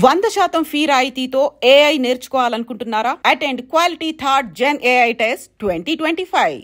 100% fee రాయితీతో AI నేర్చుకోవాలనుకుంటున్నారా? Attend quality third gen AI test 2025.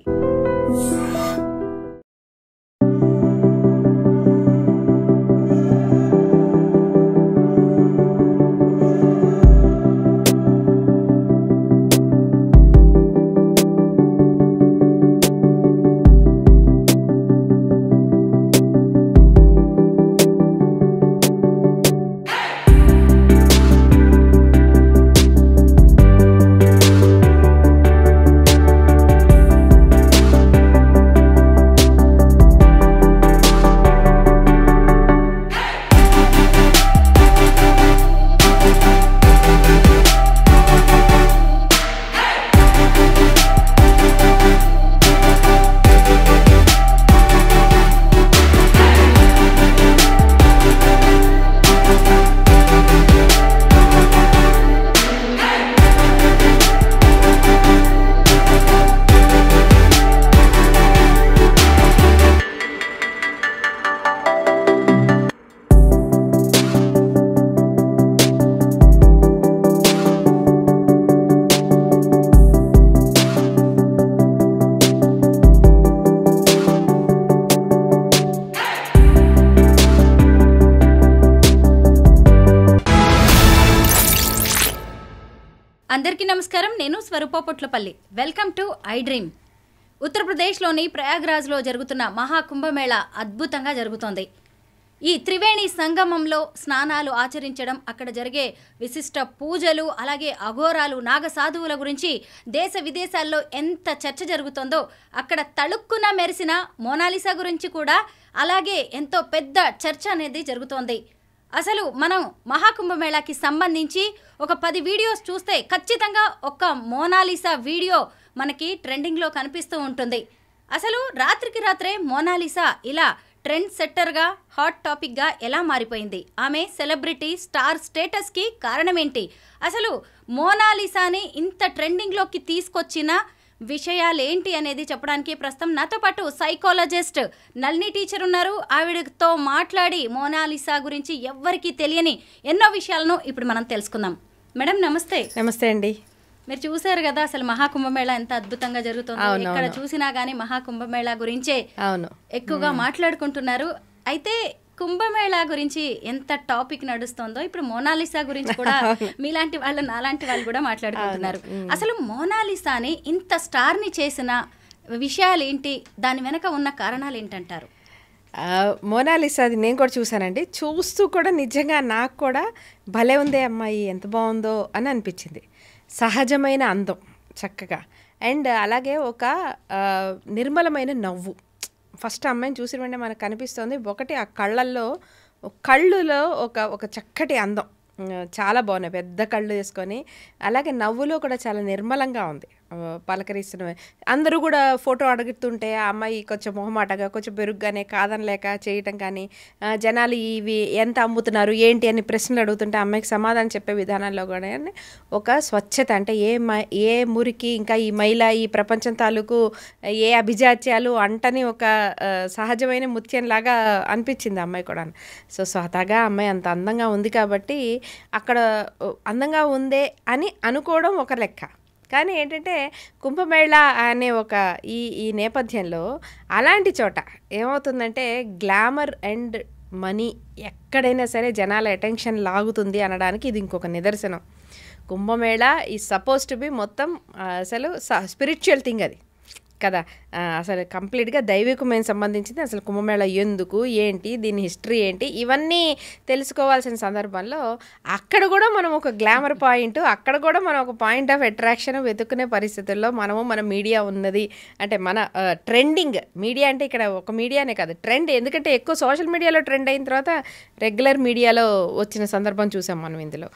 అందరికీ నమస్కారం. నేను Swaroopa Potlapalli. Welcome to iDream. ఉత్తరప్రదేశ్లోని ప్రయాగ్రాజ్లో జరుగుతున్న మహాకుంభమేళా అద్భుతంగా జరుగుతోంది. ఈ త్రివేణి సంగమంలో స్నానాలు ఆచరించడం, అక్కడ జరిగే విశిష్ట పూజలు, అలాగే అఘోరాలు, నాగసాధువుల గురించి దేశ విదేశాల్లో ఎంత చర్చ జరుగుతోందో, అక్కడ తళుక్కున మెరిసిన మోనాలిసా గురించి కూడా అలాగే ఎంతో పెద్ద చర్చ అనేది జరుగుతోంది. అసలు మనం మహాకుంభమేళాకి సంబంధించి ఒక 10 వీడియోస్ చూస్తే ఖచ్చితంగా ఒక మోనాలిసా వీడియో మనకి ట్రెండింగ్లో కనిపిస్తూ ఉంటుంది. అసలు రాత్రికి రాత్రే మోనాలిసా ఇలా ట్రెండ్ సెట్టర్గా, హాట్ టాపిక్గా ఎలా మారిపోయింది? ఆమె సెలబ్రిటీ స్టార్ స్టేటస్కి కారణమేంటి? అసలు మోనాలిసాని ఇంత ట్రెండింగ్లోకి తీసుకొచ్చిన విషయాలేంటి అనేది చెప్పడానికి ప్రస్తుతం నాతో పాటు సైకాలజిస్ట్ నళిని టీచర్ ఉన్నారు. ఆవిడతో మాట్లాడి మోనాలిసా గురించి ఎవ్వరికీ తెలియని ఎన్నో విషయాలను ఇప్పుడు మనం తెలుసుకుందాం. మేడం నమస్తే. నమస్తే అండి. మీరు చూసారు కదా అసలు మహాకుంభమేళా ఎంత అద్భుతంగా జరుగుతుందో. ఎక్కడ చూసినా గానీ మహాకుంభమేళా గురించే ఎక్కువగా మాట్లాడుకుంటున్నారు. అయితే కుంభమేళా గురించి ఎంత టాపిక్ నడుస్తుందో ఇప్పుడు మోనాలిసా గురించి కూడా మీలాంటి వాళ్ళు, నాలాంటి వాళ్ళు కూడా మాట్లాడుకుంటున్నారు. అసలు మోనాలిసాని ఇంత స్టార్ని చేసిన విషయాలు ఏంటి? దాని వెనక ఉన్న కారణాలు ఏంటంటారు? మోనాలిసాది నేను కూడా చూసానండి. చూస్తూ కూడా నిజంగా నాకు కూడా భలే ఉందే అమ్మాయి, ఎంత బాగుందో అని అనిపించింది. సహజమైన అందం చక్కగా, అండ్ అలాగే ఒక నిర్మలమైన నవ్వు. ఫస్ట్ అమ్మాయిని చూసిన వెంటనే మనకు కనిపిస్తుంది ఒకటి, ఆ కళ్ళులో ఒక చక్కటి అందం, చాలా బాగున్నాయి. పెద్ద కళ్ళు వేసుకొని, అలాగే నవ్వులో కూడా చాలా నిర్మలంగా ఉంది. పలకరిస్తున్న అందరూ కూడా ఫోటో అడుగుతుంటే ఆ అమ్మాయి కొంచెం మొహమాటగా, కొంచెం బెరుగ్గానే కాదనలేక చేయటం కానీ, జనాలు ఇవి ఎంత అమ్ముతున్నారు ఏంటి అని ప్రశ్నలు అడుగుతుంటే అమ్మాయికి సమాధానం చెప్పే విధానంలో కూడా ఒక స్వచ్ఛత, అంటే ఏ మురికి, ఇంకా ఈ మహిళ, ఈ ప్రపంచం తాలూకు ఏ అభిజాత్యాలు అంటని ఒక సహజమైన ముత్యంలాగా అనిపించింది అమ్మాయి కూడా. సో స్వతహాగా అమ్మాయి అంత అందంగా ఉంది కాబట్టి అక్కడ అందంగా ఉందే అని అనుకోవడం ఒక లెక్క. కానీ ఏంటంటే కుంభమేళా అనే ఒక ఈ నేపథ్యంలో అలాంటి చోట ఏమవుతుందంటే గ్లామర్ అండ్ మనీ ఎక్కడైనా సరే జనాల అటెన్షన్ లాగుతుంది అనడానికి ఇది ఇంకొక నిదర్శనం. Kumbh Mela is suppose to be మొత్తం అసలు స్పిరిచువల్ థింగ్ అది కదా. అసలు కంప్లీట్గా దైవికమైన సంబంధించింది. అసలు కుంభమేళా ఎందుకు, ఏంటి, దీని హిస్టరీ ఏంటి, ఇవన్నీ తెలుసుకోవాల్సిన సందర్భంలో అక్కడ కూడా మనం ఒక గ్లామర్ పాయింట్, అక్కడ కూడా మనం ఒక పాయింట్ ఆఫ్ అట్రాక్షన్ వెతుక్కునే పరిస్థితుల్లో మన మీడియా ఉన్నది. అంటే మన ట్రెండింగ్ మీడియా, అంటే ఇక్కడ ఒక మీడియానే కాదు, ట్రెండ్. ఎందుకంటే ఎక్కువ సోషల్ మీడియాలో ట్రెండ్ అయిన తర్వాత రెగ్యులర్ మీడియాలో వచ్చిన సందర్భం చూసాం మనం ఇందులో.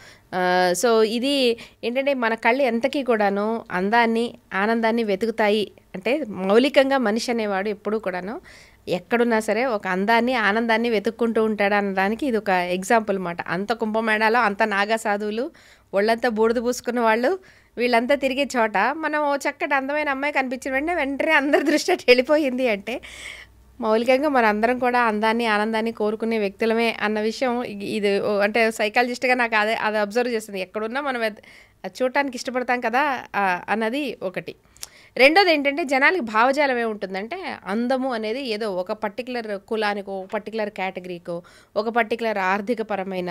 సో ఇది ఏంటంటే మన కళ్ళు ఎంతకీ కూడాను అందాన్ని, ఆనందాన్ని వెతుకుతాయి. అంటే మౌలికంగా మనిషి అనేవాడు ఎప్పుడూ కూడాను ఎక్కడున్నా సరే ఒక అందాన్ని, ఆనందాన్ని వెతుక్కుంటూ ఉంటాడు అనడానికి ఇది ఒక ఎగ్జాంపుల్ అన్నమాట. అంత కుంభమేళాలో అంత నాగా సాధువులు, ఒళ్ళంతా బూడిద పూసుకున్న వాళ్ళు, వీళ్ళంతా తిరిగే చోట మనం ఓ చక్కటి అందమైన అమ్మాయి కనిపించిన వెంటనే అందరి దృష్టి వెళ్ళిపోయింది. అంటే మౌలికంగా మనందరం కూడా అందాన్ని, ఆనందాన్ని కోరుకునే వ్యక్తులమే అన్న విషయం ఇది అంటే సైకాలజిస్ట్‌గా నాకు అది అబ్జర్వ్ చేస్తుంది. ఎక్కడున్నా మనం అది చూడటానికి ఇష్టపడతాం కదా! అన్నది ఒకటి. రెండోదేంటంటే జనాలకి భావజాలం ఏముంటుందంటే, అందము అనేది ఏదో ఒక పర్టిక్యులర్ కులానికో, ఒక పర్టిక్యులర్ కేటగిరీకో, ఒక పర్టిక్యులర్ ఆర్థికపరమైన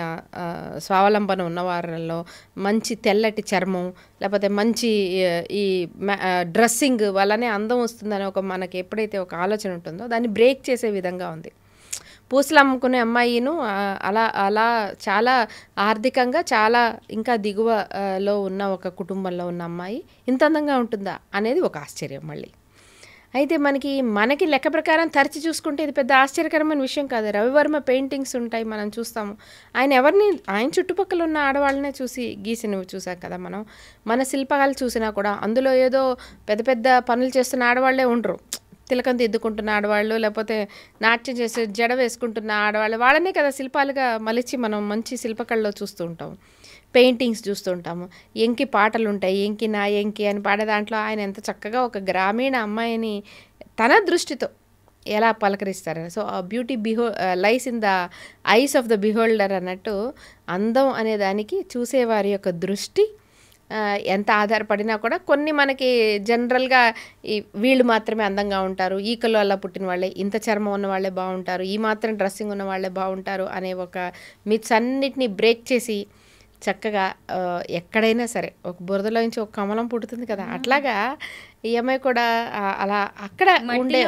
స్వావలంబన ఉన్నవారిలో మంచి తెల్లటి చర్మం, లేకపోతే మంచి ఈ డ్రెస్సింగ్ వల్లనే అందం వస్తుందని మనకి ఎప్పుడైతే ఒక ఆలోచన ఉంటుందో దాన్ని బ్రేక్ చేసే విధంగా ఉంది. పూసలు అమ్ముకునే అమ్మాయిను అలా చాలా ఆర్థికంగా చాలా ఇంకా దిగువలో ఉన్న ఒక కుటుంబంలో ఉన్న అమ్మాయి ఇంత అందంగా ఉంటుందా అనేది ఒక ఆశ్చర్యం మళ్ళీ. అయితే మనకి లెక్క ప్రకారం తరచి చూసుకుంటే ఇది పెద్ద ఆశ్చర్యకరమైన విషయం కాదు. రవివర్మ పెయింటింగ్స్ ఉంటాయి, మనం చూస్తాము. ఆయన చుట్టుపక్కల ఉన్న ఆడవాళ్ళనే గీసినవి చూసాం కదా మనం. మన శిల్పాలు చూసినా కూడా అందులో ఏదో పెద్ద పెద్ద పనులు చేస్తున్న ఆడవాళ్లే ఉండరు. తిలకం దిద్దుకుంటున్న ఆడవాళ్ళు, లేకపోతే నాట్యం చేసి జడ వేసుకుంటున్న ఆడవాళ్ళు, వాళ్ళనే కదా శిల్పాలుగా మలిచి మనం మంచి శిల్పకళలో చూస్తూ ఉంటాము. పెయింటింగ్స్ చూస్తూ ఉంటాము. ఎంకి పాటలు ఉంటాయి, ఎంకి నా ఎంకి అని పాడే దాంట్లో ఆయన ఎంత చక్కగా ఒక గ్రామీణ అమ్మాయిని తన దృష్టితో ఎలా పలకరిస్తారు. సో ఆ beauty lies in the eyes of the beholder అన్నట్టు, అందం అనే దానికి చూసేవారి యొక్క దృష్టి ఎంత ఆధారపడినా కూడా కొన్ని మనకి జనరల్గా వీళ్ళు మాత్రమే అందంగా ఉంటారు, ఈ కల్లో పుట్టిన వాళ్ళే, ఇంత చర్మం ఉన్న వాళ్ళే బాగుంటారు, ఈ మాత్రం డ్రెస్సింగ్ ఉన్న వాళ్ళే బాగుంటారు అనే ఒక మిత్స్ అన్నిటినీ బ్రేక్ చేసి చక్కగా ఎక్కడైనా సరే ఒక బురదలో నుంచి ఒక కమలం పుడుతుంది కదా, అట్లాగా ఈ అమ్మాయి కూడా అలా అక్కడ ఉండే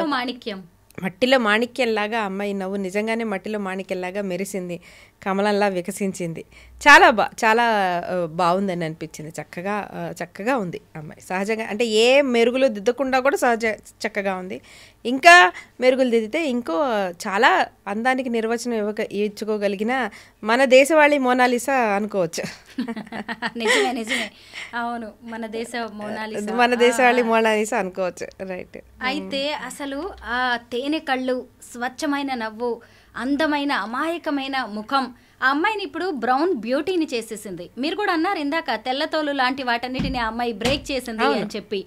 మట్టిలో మాణిక్యంలాగా అమ్మాయి నవ్వు నిజంగానే మట్టిలో మాణిక్యంలాగా మెరిసింది, కమలంలా వికసించింది. చాలా బాగుందని అనిపించింది. చక్కగా ఉంది అమ్మాయి సహజంగా. అంటే ఏ మెరుగులు దిద్దకుండా కూడా చక్కగా ఉంది. ఇంకా మెరుగులు దిద్దితే ఇంకో చాలా అందానికి నిర్వచనం ఇచ్చుకోగలిగిన మన దేశవాళి మోనాలిసా అనుకోవచ్చు. నిజమే. అవును, మన దేశవాళి మోనాలిసా అనుకోవచ్చు. రైట్. అయితే అసలు ఆ తేనె కళ్ళు, స్వచ్ఛమైన నవ్వు, అందమైన అమాయకమైన ముఖం, ఆ అమ్మాయిని ఇప్పుడు బ్రౌన్ బ్యూటీని చేసేసింది. మీరు కూడా అన్నారు ఇందాక తెల్లతోలు లాంటి వాటన్నిటిని ఆ అమ్మాయి బ్రేక్ చేసింది అని చెప్పి.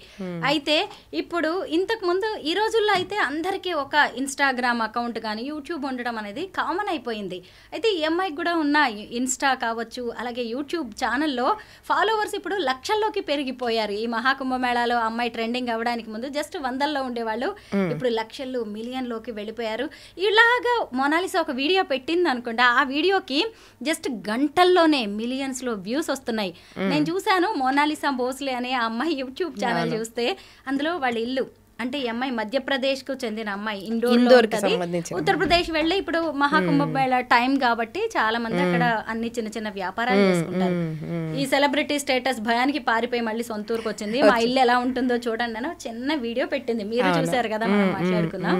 అయితే ఇప్పుడు ఇంతకు ముందు ఈ రోజుల్లో అయితే అందరికీ ఒక ఇన్స్టాగ్రామ్ అకౌంట్ కానీ యూట్యూబ్ ఉండడం అనేది కామన్ అయిపోయింది. అయితే ఈ అమ్మాయికి కూడా ఉన్న ఇన్స్టా కావచ్చు, అలాగే యూట్యూబ్ ఛానల్లో ఫాలోవర్స్ ఇప్పుడు లక్షల్లోకి పెరిగిపోయారు. ఈ మహాకుంభమేళాలో అమ్మాయి ట్రెండింగ్ అవ్వడానికి ముందు జస్ట్ 100ల్లో ఉండేవాళ్ళు, ఇప్పుడు లక్షలు, మిలియన్లోకి వెళ్ళిపోయారు. ఇలాగా మోనాలిసా ఒక వీడియో పెట్టింది అనుకోండి, ఆ వీడియోకి జస్ట్ గంటల్లోనే మిలియన్స్ లో వ్యూస్ వస్తున్నాయి. నేను చూశాను మోనాలిసా భోస్లే అనే ఆ అమ్మాయి యూట్యూబ్ ఛానల్ చూస్తే అందులో వాళ్ళ ఇల్లు అంటే ఈ అమ్మాయి మధ్యప్రదేశ్ కు చెందిన అమ్మాయి, ఇండోర్ ఉత్తరప్రదేశ్ వెళ్ళి ఇప్పుడు మహాకుంభమేళా టైం కాబట్టి చాలా మంది అక్కడ అన్ని చిన్న చిన్న వ్యాపారాలు చేసుకుంటారు. ఈ సెలబ్రిటీ స్టేటస్ భయానికి పారిపోయి మళ్ళీ సొంత ఊరికి వచ్చింది. మా ఇల్లు ఎలా ఉంటుందో చూడండి అని చిన్న వీడియో పెట్టింది. మీరు చూసారు కదా, మనం మాట్లాడుకున్నాం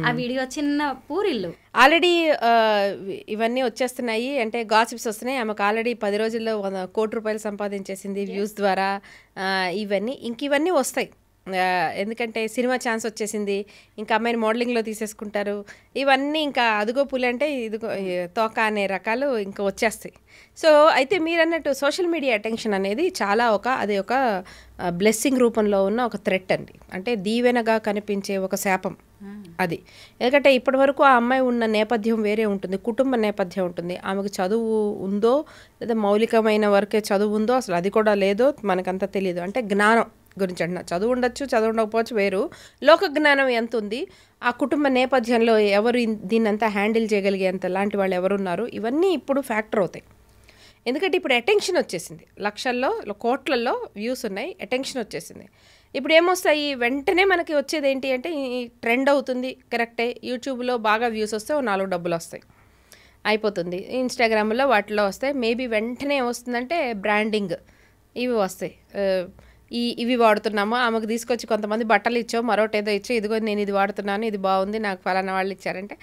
ఆ వీడియో. చిన్న పూరిల్లు ఆల్రెడీ ఇవన్నీ వచ్చేస్తున్నాయి, అంటే గాసిప్స్ వస్తున్నాయి. ఆమెకు ఆల్రెడీ 10 రోజుల్లో 1 కోటి రూపాయలు సంపాదించేసింది వ్యూస్ ద్వారా. ఇవన్నీ వస్తాయి, ఎందుకంటే సినిమా ఛాన్స్ వచ్చేసింది, ఇంకా అమ్మాయిని మోడలింగ్లో తీసేసుకుంటారు. ఇవన్నీ ఇంకా అదుగో పులి అంటే ఇదిగో తోక అనే రకాలు ఇంకా వచ్చేస్తాయి. సో అయితే మీరు అన్నట్టు సోషల్ మీడియా అటెన్షన్ అనేది చాలా అది ఒక బ్లెస్సింగ్ రూపంలో ఉన్న ఒక థ్రెట్ అండి. అంటే దీవెనగా కనిపించే ఒక శాపం అది. ఎందుకంటే ఇప్పటి వరకు ఆ అమ్మాయి ఉన్న నేపథ్యం వేరే ఉంటుంది, కుటుంబ నేపథ్యం ఉంటుంది. ఆమెకు చదువు ఉందో లేదా మౌలికమైన వరకే చదువు ఉందో అసలు అది కూడా లేదో మనకంతా తెలియదు. అంటే జ్ఞానం గురించి అంటున్నా, చదువు ఉండొచ్చు, చదువు ఉండకపోవచ్చు వేరు, లోక జ్ఞానం ఎంత ఉంది, ఆ కుటుంబ నేపథ్యంలో ఎవరు దీన్నంతా హ్యాండిల్ చేయగలిగేంత లాంటి వాళ్ళు ఎవరున్నారు, ఇవన్నీ ఇప్పుడు ఫ్యాక్టర్ అవుతాయి. ఎందుకంటే ఇప్పుడు అటెన్షన్ వచ్చేసింది, లక్షల్లో కోట్లలో వ్యూస్ ఉన్నాయి, అటెన్షన్ వచ్చేసింది. ఇప్పుడు ఏమొస్తాయి వెంటనే మనకి వచ్చేది ఏంటి అంటే ట్రెండ్ అవుతుంది, కరెక్టే. యూట్యూబ్లో బాగా వ్యూస్ వస్తే 4 డబ్బులు వస్తాయి, అయిపోతుంది. ఇన్స్టాగ్రామ్లో వాటిలో వస్తాయి. మేబీ వెంటనే వస్తుందంటే బ్రాండింగ్ ఇవి వస్తాయి. ఇవి వాడుతున్నాము, ఆమెకు తీసుకొచ్చి కొంతమంది బట్టలు ఇచ్చావు, మరొకటి ఏదో ఇచ్చో, ఇదిగో నేను ఇది వాడుతున్నాను, ఇది బాగుంది, నాకు ఫలానా వాళ్ళు ఇచ్చారంటే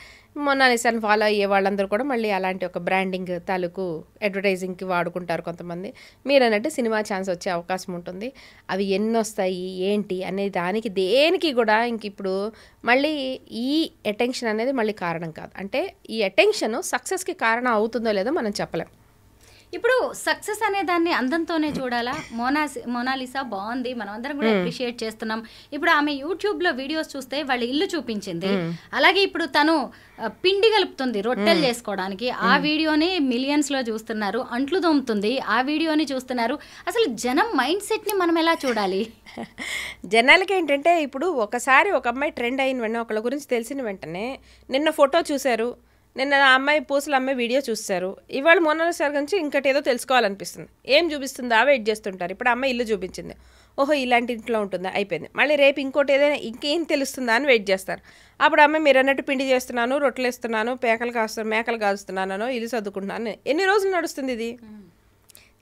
మోనాలిసాని ఫాలో అయ్యే వాళ్ళందరూ కూడా మళ్ళీ అలాంటి ఒక బ్రాండింగ్ తాలూకు అడ్వర్టైజింగ్కి వాడుకుంటారు కొంతమంది. మీరు అన్నట్టు సినిమా ఛాన్స్ వచ్చే అవకాశం ఉంటుంది. అవి ఎన్ని వస్తాయి ఏంటి అనే దానికి దేనికి కూడా ఇంక ఇప్పుడు మళ్ళీ ఈ అటెన్షన్ అనేది మళ్ళీ కారణం కాదు. అంటే ఈ అటెన్షన్ సక్సెస్కి కారణం అవుతుందో లేదో మనం చెప్పలేం. ఇప్పుడు సక్సెస్ అనే దాన్ని అందంతోనే చూడాలా? మోనాలిసా బాగుంది, మనం అందరం కూడా అప్రిషియేట్ చేస్తున్నాం. ఇప్పుడు ఆమె యూట్యూబ్లో వీడియోస్ చూస్తే వాళ్ళ ఇల్లు చూపించింది. అలాగే ఇప్పుడు తను పిండి కలుపుతుంది రొట్టెలు చేసుకోవడానికి, ఆ వీడియోని మిలియన్స్లో చూస్తున్నారు. అంట్లు తోముతుంది, ఆ వీడియోని చూస్తున్నారు. అసలు జనం మైండ్ సెట్ని మనం ఎలా చూడాలి? జనాలకి ఏంటంటే ఇప్పుడు ఒకసారి ఒక అమ్మాయి ట్రెండ్ అయిన వెంటనే, ఒకళ్ళ గురించి తెలిసిన వెంటనే నిన్న ఫోటో చూశారు, నిన్న ఆ అమ్మాయి పూసలు అమ్మాయి వీడియో చూస్తారు, ఇవాళ మోనాలిసా గురించి ఇంకటి ఏదో తెలుసుకోవాలనిపిస్తుంది. ఏం చూపిస్తుందా వెయిట్ చేస్తుంటారు. ఇప్పుడు అమ్మాయి ఇల్లు చూపించింది, ఓహో ఇలాంటి ఇంట్లో ఉంటుందా, అయిపోయింది. మళ్ళీ రేపు ఇంకోటి ఏదైనా ఇంకేం తెలుస్తుందా అని వెయిట్ చేస్తారు. అప్పుడు అమ్మాయి మీరు అన్నట్టు పిండి చేస్తున్నాను, రొట్టెలు వేస్తున్నాను, మేకలు కాస్తున్నానో, ఇల్లు సర్దుకుంటున్నాను. ఎన్ని రోజులు నడుస్తుంది ఇది?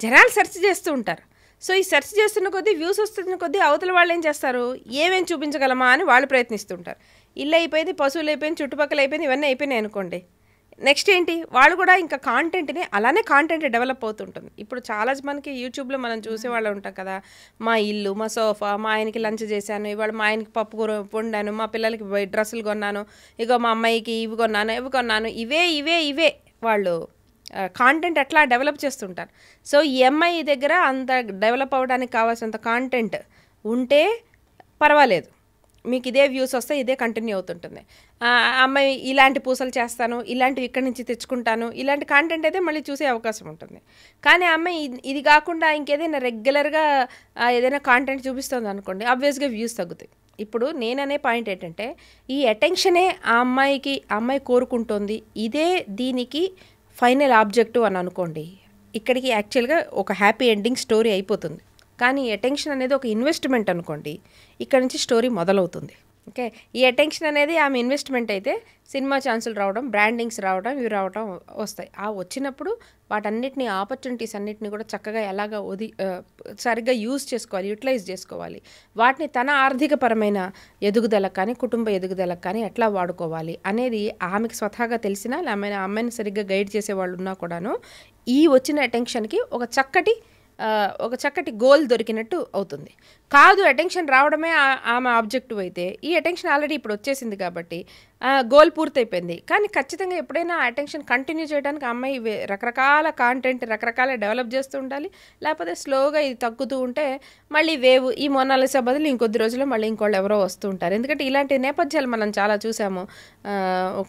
జనాలు సెర్చ్ చేస్తూ ఉంటారు. సో ఈ సెర్చ్ చేస్తున్న కొద్దీ, వ్యూస్ వస్తున్న కొద్దీ అవతల వాళ్ళు ఏం చేస్తారు, ఏమేం చూపించగలమా అని వాళ్ళు ప్రయత్నిస్తుంటారు. ఇల్లు అయిపోయింది, పశువులు అయిపోయింది, చుట్టుపక్కల అయిపోయింది, ఇవన్నీ అయిపోయినాయి అనుకోండి, నెక్స్ట్ ఏంటి, వాళ్ళు కూడా ఇంకా కాంటెంట్ని అలానే కాంటెంట్ డెవలప్ అవుతుంటుంది. ఇప్పుడు చాలా మనకి యూట్యూబ్లో మనం చూసే వాళ్ళు ఉంటాం కదా, మా ఇల్లు, మా సోఫా, మా ఆయనకి లంచ్ చేశాను, ఇవాళ మా ఆయనకి పప్పు కూర వండాను, మా పిల్లలకి డ్రెస్సులు కొన్నాను, ఇగో మా అమ్మాయికి ఇవి కొన్నాను, ఇవే వాళ్ళు కాంటెంట్ ఎట్లా డెవలప్ చేస్తుంటారు. సో ఈ అమ్మాయి దగ్గర అంత డెవలప్ అవ్వడానికి కావాల్సినంత కాంటెంట్ ఉంటే పర్వాలేదు, మీకు ఇదే వ్యూస్ వస్తే ఇదే కంటిన్యూ అవుతుంటుంది. అమ్మాయి ఇలాంటి పూసలు చేస్తాను, ఇలాంటివి ఇక్కడి నుంచి తెచ్చుకుంటాను, ఇలాంటి కాంటెంట్ అయితే మళ్ళీ చూసే అవకాశం ఉంటుంది. కానీ అమ్మాయి ఇది కాకుండా ఇంకేదైనా రెగ్యులర్గా ఏదైనా కాంటెంట్ చూపిస్తుంది అనుకోండి, ఆబ్వియస్గా వ్యూస్ తగ్గుతాయి. ఇప్పుడు నేననే పాయింట్ ఏంటంటే, ఈ అటెన్షనే ఆ అమ్మాయి కోరుకుంటోంది, ఇదే దీనికి ఫైనల్ ఆబ్జెక్టివ్ అని అనుకోండి, ఇక్కడికి యాక్చువల్గా ఒక హ్యాపీ ఎండింగ్ స్టోరీ అయిపోతుంది. కానీ అటెన్షన్ అనేది ఒక ఇన్వెస్ట్మెంట్ అనుకోండి, ఇక్కడ నుంచి స్టోరీ మొదలవుతుంది. ఓకే, ఈ అటెన్షన్ అనేది ఆమె ఇన్వెస్ట్మెంట్ అయితే సినిమా ఛాన్సులు రావడం, బ్రాండింగ్స్ రావడం, ఇవి రావడం వస్తాయి. ఆ వచ్చినప్పుడు వాటన్నిటిని, ఆపర్చునిటీస్ అన్నిటిని కూడా చక్కగా ఎలాగ సరిగ్గా యూటిలైజ్ చేసుకోవాలి, వాటిని తన ఆర్థికపరమైన ఎదుగుదలకు కానీ, కుటుంబ ఎదుగుదలకు కానీ ఎట్లా వాడుకోవాలి అనేది ఆమెకు స్వతహాగా తెలిసినా, అమ్మాయిని సరిగ్గా గైడ్ చేసే వాళ్ళు ఉన్నా కూడాను, ఈ వచ్చిన అటెన్షన్కి ఒక చక్కటి గోల్ దొరికినట్టు అవుతుంది. కాదు అటెన్షన్ రావడమే ఆమె ఆబ్జెక్టివ్ అయితే, ఈ అటెన్షన్ ఆల్రెడీ ఇప్పుడు వచ్చేసింది కాబట్టి గోల్ పూర్తయిపోయింది. కానీ ఖచ్చితంగా ఎప్పుడైనా అటెన్షన్ కంటిన్యూ చేయడానికి అమ్మాయి రకరకాల కాంటెంట్ రకరకాల డెవలప్ చేస్తూ ఉండాలి. లేకపోతే స్లోగా ఇది తగ్గుతూ ఉంటే మళ్ళీ వేవ్, ఈ మోనాలిసా బదులు ఇంకొద్ది రోజుల్లో మళ్ళీ ఇంకోళ్ళు ఎవరో వస్తూ ఉంటారు. ఎందుకంటే ఇలాంటి నేపథ్యాలు మనం చాలా చూసాము.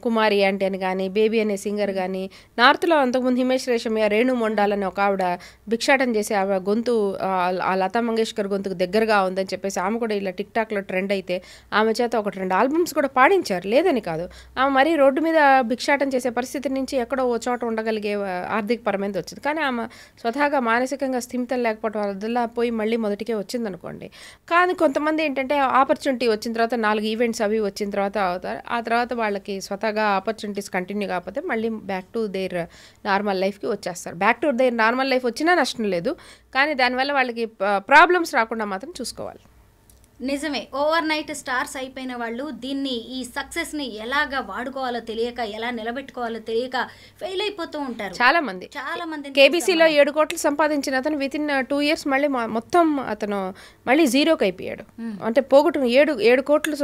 కుమారి ఆంటీ అని కానీ, బేబీ అనే సింగర్ కానీ, నార్త్లో అంతకుముందు హిమేష్ రేషమియా, రేణు మొండాలని ఒక ఆవిడ భిక్షాటం చేసి ఆవిడ గొంతు ఆ లతా మంగేష్కర్ గొంతుకు దగ్గరగా ఉందని చెప్పేసి ఆమె కూడా ఇలా టిక్ టాక్లో ట్రెండ్ అయితే ఆమె చేత 1-2 ఆల్బమ్స్ కూడా పాడించారు, లేదని కాదు. ఆమె మరీ రోడ్డు మీద భిక్షాటం చేసే పరిస్థితి నుంచి ఎక్కడో ఓ చోట ఉండగలిగే ఆర్థిక పరమైనది వచ్చింది. కానీ ఆమె స్వతహాగా మానసికంగా స్థిమితం లేకపోవడం వల్ల పోయి మళ్ళీ మొదటికే వచ్చిందనుకోండి. కానీ కొంతమంది ఏంటంటే ఆపర్చునిటీ వచ్చిన తర్వాత 4 ఈవెంట్స్ అవి వచ్చిన తర్వాత అవుతారు. ఆ తర్వాత వాళ్ళకి స్వతహాగా ఆపర్చునిటీస్ కంటిన్యూ కాకపోతే మళ్ళీ బ్యాక్ టు దేర్ నార్మల్ లైఫ్కి వచ్చేస్తారు. Back to their normal life వచ్చినా నష్టం లేదు, కానీ దానివల్ల వాళ్ళకి ప్రాబ్లమ్స్ రాకుండా మాత్రం చూసుకోవాలి. నిజమే, ఓవర్ నైట్ స్టార్స్ అయిపోయిన వాళ్ళు దీన్ని, ఈ సక్సెస్ని ఎలాగా వాడుకోవాలో తెలియక, ఎలా నిలబెట్టుకోవాలో తెలియక ఫెయిల్ అయిపోతూ ఉంటారు చాలా మంది. కేబీసీలో 7 కోట్లు సంపాదించిన అతను వితిన్ 2 years మళ్ళీ మొత్తం అతను మళ్ళీ జీరోకి అయిపోయాడు. అంటే పోగొట్టుకుని 7 కోట్లు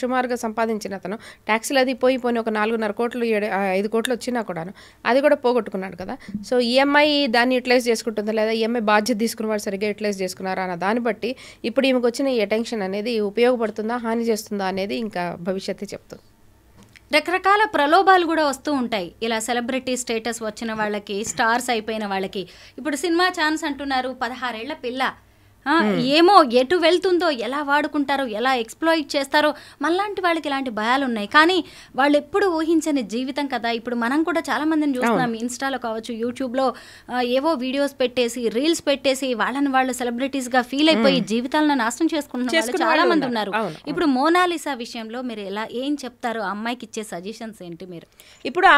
సుమారుగా సంపాదించిన అతను ట్యాక్సీలు అది పోయి ఒక 4.5 కోట్లు 5 కోట్లు వచ్చినా కూడాను అది కూడా పోగొట్టుకున్నాడు కదా. సో ఈఎంఐ దాన్ని యూటిలైజ్ చేసుకుంటుందా లేదా, ఈఎంఐ బాధ్యత తీసుకున్న వాళ్ళు సరిగ్గా యూటిలైజ్ చేసుకున్నారా అన్న దాన్ని బట్టి ఇప్పుడు ఈమెకు వచ్చిన ఈ అటెన్షన్ అనేది ఉపయోగపడుతుందా, హాని చేస్తుందా అనేది ఇంకా భవిష్యత్తు చెప్తుంది. రకరకాల ప్రలోభాలు కూడా వస్తూ ఉంటాయి. ఇలా సెలబ్రిటీ స్టేటస్ వచ్చిన వాళ్ళకి, స్టార్స్ అయిపోయిన వాళ్ళకి. ఇప్పుడు సినిమా ఛాన్స్ అంటున్నారు, 16 ఏళ్ల పిల్ల, ఏమో ఎటు వెళ్తుందో, ఎలా వాడుకుంటారో, ఎలా ఎక్స్ప్లాయిట్ చేస్తారో, మనలాంటి వాళ్ళకి ఇలాంటి భయాలు ఉన్నాయి. కానీ వాళ్ళు ఎప్పుడు ఊహించని జీవితం కదా. ఇప్పుడు మనం కూడా చాలా మందిని చూస్తున్నాం, ఇన్స్టాలో కావచ్చు, యూట్యూబ్లో ఏవో వీడియోస్ పెట్టేసి, రీల్స్ పెట్టేసి వాళ్ళని వాళ్ళు సెలబ్రిటీస్గా ఫీల్ అయిపోయి జీవితాలను నాశనం చేసుకుంటున్న వాళ్ళు చాలా మంది ఉన్నారు. ఇప్పుడు మోనాలిసా విషయంలో మీరు ఏం చెప్తారు? ఆ అమ్మాయికి ఇచ్చే సజెషన్స్ ఏంటి మీరు? ఇప్పుడు ఆ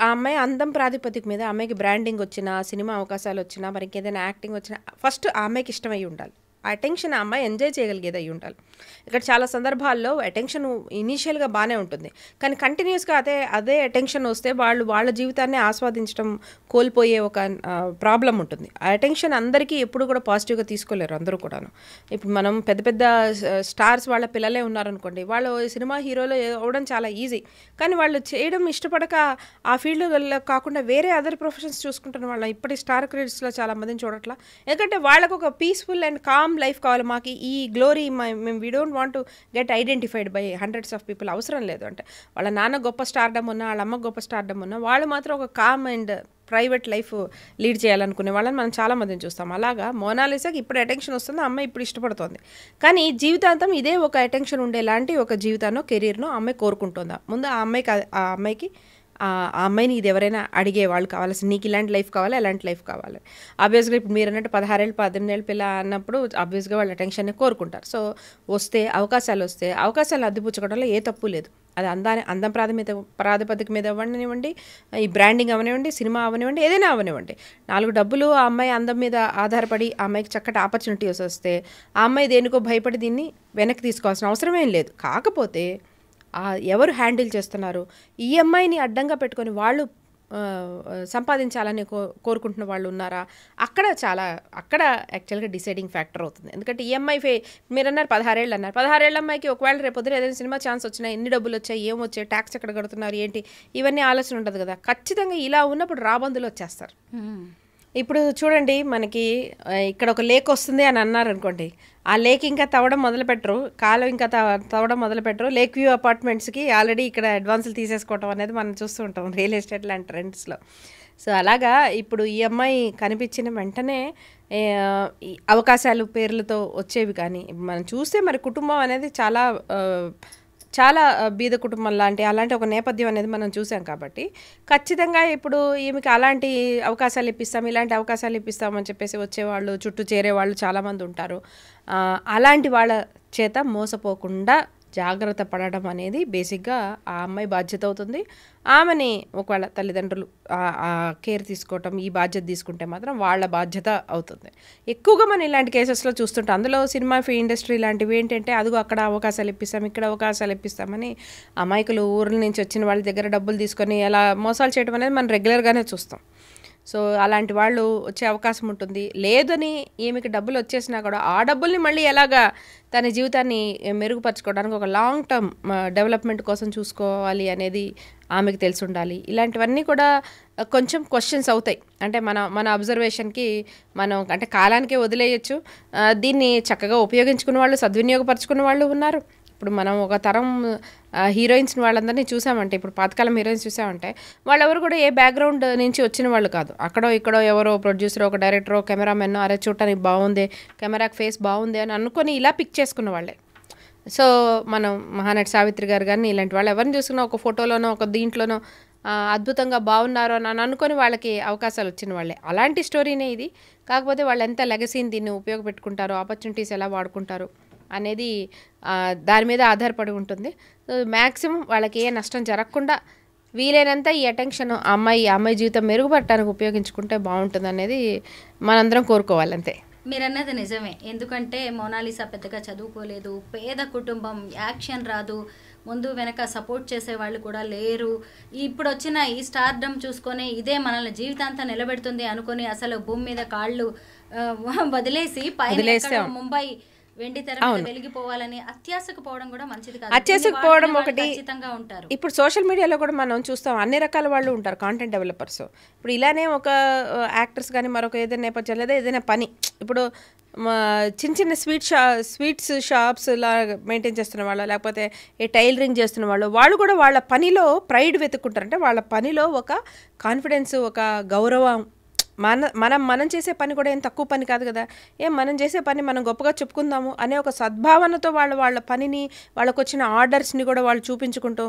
అమ్మాయి అందం ప్రాతిపదిక మీద అమ్మాయికి బ్రాండింగ్ వచ్చినా, సినిమా అవకాశాలు వచ్చినా, మరి ఇంకేదైనా యాక్టింగ్ వచ్చినా ఫస్ట్ ఆ అమ్మాయికి ఇష్టమై ఉండాలి. ఆ అటెన్షన్ ఆ అమ్మాయి ఎంజాయ్ చేయగలిగేది అయి ఉండాలి. ఇక్కడ చాలా సందర్భాల్లో అటెన్షన్ ఇనీషియల్గా బాగానే ఉంటుంది, కానీ కంటిన్యూస్గా అదే అటెన్షన్ వస్తే వాళ్ళ జీవితాన్ని ఆస్వాదించడం కోల్పోయే ఒక ప్రాబ్లం ఉంటుంది. ఆ అటెన్షన్ అందరికీ ఎప్పుడు కూడా పాజిటివ్గా తీసుకోలేరు అందరూ కూడాను. ఇప్పుడు మనం పెద్ద పెద్ద స్టార్స్ వాళ్ళ పిల్లలే ఉన్నారనుకోండి, వాళ్ళు సినిమా హీరోలు అవ్వడం చాలా ఈజీ, కానీ వాళ్ళు చేయడం ఇష్టపడక ఆ ఫీల్డ్లో కాకుండా వేరే అదర్ ప్రొఫెషన్స్ చూసుకుంటున్న వాళ్ళ ఇప్పటి స్టార్ క్రెడిట్స్లో చాలా మందిని చూడట్లా. ఎందుకంటే వాళ్ళకు ఒక పీస్ఫుల్ అండ్ కామ్ లైఫ్ కావాలి. మాకు ఈ గ్లోరీ మేము we don't want to get identified by hundreds of people అవసరం లేదు. అంటే వాళ్ళ నాన్న గొప్ప స్టార్డమ్ ఉన్నా, వాళ్ళ అమ్మ గొప్ప స్టార్డమ్ ఉన్నా, వాళ్ళు మాత్రం ఒక calm and private life lead చేయాలనుకునే వాళ్ళని మనం చాలా మందిని చూస్తాం. అలాగా మోనాలిసాకి ఇప్పుడు అటెన్షన్ వస్తుంది, అమ్మాయి ఇప్పుడు ఇష్టపడుతోంది, కానీ జీవితాంతం ఇదే ఒక అటెన్షన్ ఉండేలాంటి ఒక జీవితాన్నో కెరీర్నో అమ్మాయి కోరుకుంటుందా? ముందు ఆ అమ్మాయికి ఆ అమ్మాయిని ఇది ఎవరైనా అడిగే వాళ్ళు కావాల్సింది, నీకు ఇలాంటి లైఫ్ కావాలి, ఎలాంటి లైఫ్ కావాలి. ఆబ్వియస్గా ఇప్పుడు మీరు అన్నట్టు 16 ఏళ్ళు 18 ఏళ్ళ పిల్ల అన్నప్పుడు ఆబ్వియస్గా వాళ్ళ అటెన్షన్ని కోరుకుంటారు. సో అవకాశాలు అద్దిపుచ్చుకోవడంలో ఏ తప్పు లేదు. అది అందం ప్రాతిపదిక మీద అవ్వనివ్వండి, ఈ బ్రాండింగ్ అవనివ్వండి, సినిమా అవనివ్వండి, ఏదైనా అవనివ్వండి. 4 డబ్బులు ఆ అమ్మాయి అందం మీద ఆధారపడి ఆ అమ్మాయికి చక్కటి ఆపర్చునిటీస్ వస్తే ఆ అమ్మాయి దేనికో భయపడి దీన్ని వెనక్కి తీసుకోవాల్సిన అవసరమేం లేదు. కాకపోతే ఎవరు హ్యాండిల్ చేస్తున్నారు, ఈ అమ్మాయిని అడ్డంగా పెట్టుకొని వాళ్ళు సంపాదించాలని కోరుకుంటున్న వాళ్ళు ఉన్నారా, అక్కడ యాక్చువల్గా డిసైడింగ్ ఫ్యాక్టర్ అవుతుంది. ఎందుకంటే ఈ అమ్మాయి మీరు అన్నారు 16 ఏళ్ళు అన్నారు, 16 ఏళ్ళ అమ్మాయికి ఒకవేళ రేపు పొద్దున ఏదైనా సినిమా ఛాన్స్ వచ్చినా ఎన్ని డబ్బులు వచ్చాయి, ఏం వచ్చాయి, ట్యాక్స్ ఎక్కడ కడుతున్నారు ఏంటి, ఇవన్నీ ఆలోచన ఉంటుంది కదా. ఖచ్చితంగా ఇలా ఉన్నప్పుడు రాబందులు వచ్చేస్తారు. ఇప్పుడు చూడండి, మనకి ఇక్కడ ఒక లేక్ వస్తుంది అని అన్నారు అనుకోండి, ఆ లేక్ ఇంకా తవ్వడం మొదలుపెట్టరు, కాలం ఇంకా తవ్వడం మొదలుపెట్టరు, లేక్ వ్యూ అపార్ట్మెంట్స్కి ఆల్రెడీ ఇక్కడ అడ్వాన్సులు తీసేసుకోవటం అనేది మనం చూస్తూ ఉంటాం రియల్ ఎస్టేట్ లాంటి ట్రెండ్స్లో. సో అలాగా ఇప్పుడు ఈ అమ్మాయి కనిపించిన వెంటనే అవకాశాలు పేర్లతో వచ్చేవి, కానీ మనం చూస్తే మరి కుటుంబం అనేది చాలా బీద కుటుంబం అలాంటి ఒక నేపథ్యం అనేది మనం చూసాం. కాబట్టి ఖచ్చితంగా ఇప్పుడు ఈమెకి అలాంటి అవకాశాలు ఇలాంటి అవకాశాలు ఇప్పిస్తామని చెప్పేసి వచ్చేవాళ్ళు, చుట్టూ చేరేవాళ్ళు చాలామంది ఉంటారు. అలాంటి వాళ్ళ చేత మోసపోకుండా జాగ్రత్త పడడం అనేది బేసిక్గా ఆ అమ్మాయి బాధ్యత అవుతుంది. ఆమెని ఒకవేళ తల్లిదండ్రులు కేర్ తీసుకోవటం, ఈ బాధ్యత తీసుకుంటే మాత్రం వాళ్ళ బాధ్యత అవుతుంది. ఎక్కువగా మనం ఇలాంటి కేసెస్లో చూస్తుంటాం. అందులో సినిమా ఇండస్ట్రీ లాంటివి ఏంటంటే, అదిగో అక్కడ అవకాశాలు ఇప్పిస్తాం, ఇక్కడ అవకాశాలు ఇప్పిస్తామని అమాయకులు ఊర్ల నుంచి వచ్చిన వాళ్ళ దగ్గర డబ్బులు తీసుకొని ఎలా మోసాలు చేయడం అనేది మనం రెగ్యులర్గానే చూస్తాం. సో అలాంటి వాళ్ళు వచ్చే అవకాశం ఉంటుంది. లేదని ఈమెకి డబ్బులు వచ్చేసినా కూడా ఆ డబ్బుల్ని మళ్ళీ ఎలాగా తన జీవితాన్ని మెరుగుపరచుకోవడానికి ఒక లాంగ్ టర్మ్ డెవలప్మెంట్ కోసం చూసుకోవాలి అనేది ఆమెకు తెలిసి ఉండాలి. ఇలాంటివన్నీ కూడా కొంచెం క్వశ్చన్స్ అవుతాయి. అంటే మన అబ్జర్వేషన్కి మనం అంటే కాలానికే వదిలేయచ్చు. దీన్ని చక్కగా ఉపయోగించుకున్న వాళ్ళు, సద్వినియోగపరచుకున్న వాళ్ళు ఉన్నారు. ఇప్పుడు మనం ఒక తరం హీరోయిన్స్ వాళ్ళందరినీ చూసామంటే, ఇప్పుడు పాతకాలం హీరోయిన్స్ చూసామంటే వాళ్ళెవరు కూడా ఏ బ్యాక్గ్రౌండ్ నుంచి వచ్చిన వాళ్ళు కాదు. అక్కడో ఇక్కడో ఎవరో ప్రొడ్యూసర్, ఒక డైరెక్టరో, కెమెరామెన్నో అరే చూడటానికి బాగుంది, కెమెరాకి ఫేస్ బాగుంది అని అనుకొని ఇలా పిక్ చేసుకున్న వాళ్ళే. సో మనం మహానటి సావిత్రి గారు కానీ ఇలాంటి వాళ్ళు ఎవరిని చూసుకున్నా ఒక ఫోటోలోనో ఒక దీంట్లోనో అద్భుతంగా బాగున్నారు అని అనుకొని వాళ్ళకి అవకాశాలు వచ్చిన వాళ్ళే. అలాంటి స్టోరీనే ఇది. కాకపోతే వాళ్ళు ఎంత లెగసీని దీన్ని ఉపయోగపెట్టుకుంటారో, ఆపర్చునిటీస్ ఎలా వాడుకుంటారు అనేది దాని మీద ఆధారపడి ఉంటుంది. మ్యాక్సిమం వాళ్ళకి ఏ నష్టం జరగకుండా వీలైనంత ఈ అటెన్షన్ అమ్మాయి జీవితం మెరుగుపడటానికి ఉపయోగించుకుంటే బాగుంటుంది అనేది మనందరం కోరుకోవాలి. అంతే. మీరు అన్నది నిజమే. ఎందుకంటే మోనాలిసా పెద్దగా చదువుకోలేదు, పేద కుటుంబం, యాక్షన్ రాదు, ముందు వెనక సపోర్ట్ చేసే వాళ్ళు కూడా లేరు. ఇప్పుడు వచ్చిన ఈ స్టార్డమ్ చూసుకొని ఇదే మనల్ని జీవితాంతం నిలబెడుతుంది అనుకొని అసలు భూమి మీద కాళ్ళు వదిలేసి పైన ముంబై వెండి తెర మీద వెలిగిపోవాలని అత్యాశకు పోవడం కూడా మంచిది కాదు. అత్యాశకు పోవడం ఒకటి. ఖచ్చితంగా ఉంటారు. ఇప్పుడు సోషల్ మీడియాలో కూడా మనం చూస్తాం, అన్ని రకాల వాళ్ళు ఉంటారు, కాంటెంట్ డెవలపర్స్. ఇప్పుడు ఇలానే ఒక యాక్టర్స్ కానీ మరొక ఏదైనా నేపథ్యం లేదా ఏదైనా పని, ఇప్పుడు చిన్న స్వీట్స్ షాప్స్ ఇలా మెయింటైన్ చేస్తున్న వాళ్ళు, లేకపోతే ఈ టైలరింగ్ చేస్తున్న వాళ్ళు కూడా వాళ్ళ పనిలో ప్రైడ్ వెతుక్కుంటారు. అంటే వాళ్ళ పనిలో ఒక కాన్ఫిడెన్స్, ఒక గౌరవం. మనం చేసే పని కూడా ఏం తక్కువ పని కాదు కదా, మనం చేసే పని మనం గొప్పగా చెప్పుకుందాము అనే ఒక సద్భావనతో వాళ్ళ పనిని, వాళ్ళకు వచ్చిన ఆర్డర్స్ని కూడా వాళ్ళు చూపించుకుంటూ,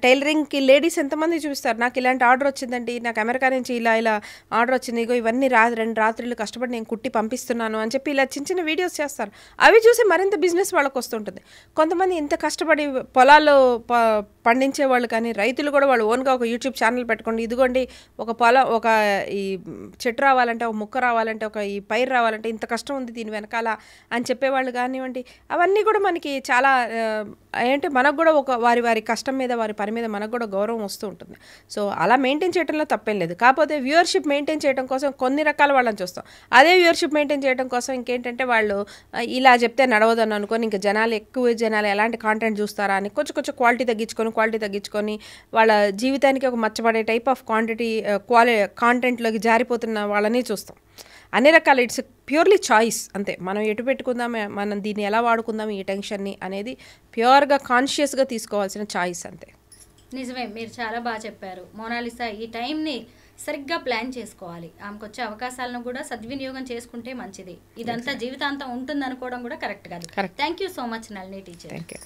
టైలరింగ్కి లేడీస్ ఎంతమంది చూపిస్తారు, నాకు ఇలాంటి ఆర్డర్ వచ్చిందండి, నాకు అమెరికా నుంచి ఇలా ఆర్డర్ వచ్చింది, ఇగో ఇవన్నీ 2 రాత్రులు కష్టపడి నేను కుట్టి పంపిస్తున్నాను అని చెప్పి ఇలా చిన్న వీడియోస్ చేస్తారు. అవి చూసి మరింత బిజినెస్ వాళ్ళకు వస్తుంటుంది. కొంతమంది ఇంత కష్టపడి పొలాల్లో పండించే వాళ్ళు కానీ రైతులు కూడా వాళ్ళు ఓన్గా ఒక యూట్యూబ్ ఛానల్ పెట్టుకోండి, ఇదిగోండి ఒక ఈ చెట్టు రావాలంటే, ఒక మొక్క రావాలంటే, ఒక ఈ పైరు రావాలంటే ఇంత కష్టం ఉంది దీని వెనకాల అని చెప్పేవాళ్ళు కానివ్వండి, అవన్నీ కూడా మనకి చాలా ఏంటంటే మనకు కూడా ఒక వారి కష్టం మీద, వారి పని మీద మనకు కూడా గౌరవం వస్తూ ఉంటుంది. సో అలా మెయింటైన్ చేయడంలో తప్పేం లేదు. కాకపోతే వ్యూవర్షిప్ మెయింటైన్ చేయడం కోసం కొన్ని రకాల వాళ్ళని చూస్తాం. అదే వ్యూవర్షిప్ మెయింటైన్ చేయడం కోసం ఇంకేంటంటే వాళ్ళు ఇలా చెప్తే నడవదని అనుకొని ఇంకా ఎక్కువ జనాలు ఎలాంటి కాంటెంట్ చూస్తారా అని కొంచెం క్వాలిటీ తగ్గించుకొని వాళ్ళ జీవితానికి ఒక మచ్చబడే టైప్ ఆఫ్ కాంటెంట్లోకి జారిపోతున్న వాళ్ళని చూస్తాం. అన్ని రకాల ఇట్స్ ప్యూర్లీ చాయిస్ అంతే. మనం ఎటు పెట్టుకుందాం, మనం దీన్ని ఎలా వాడుకుందాం ఈ టెన్షన్ని అనేది ప్యూర్గా కాన్షియస్గా తీసుకోవాల్సిన చాయిస్ అంతే. నిజమే, మీరు చాలా బాగా చెప్పారు. మోనాలిసా ఈ టైంని సరిగ్గా ప్లాన్ చేసుకోవాలి. ఆమెకు వచ్చే అవకాశాలను కూడా సద్వినియోగం చేసుకుంటే మంచిది. ఇదంతా జీవితాంతం ఉంటుంది అనుకోవడం కూడా కరెక్ట్ కాదు. Thank you so much Nalini teacher. Thank you.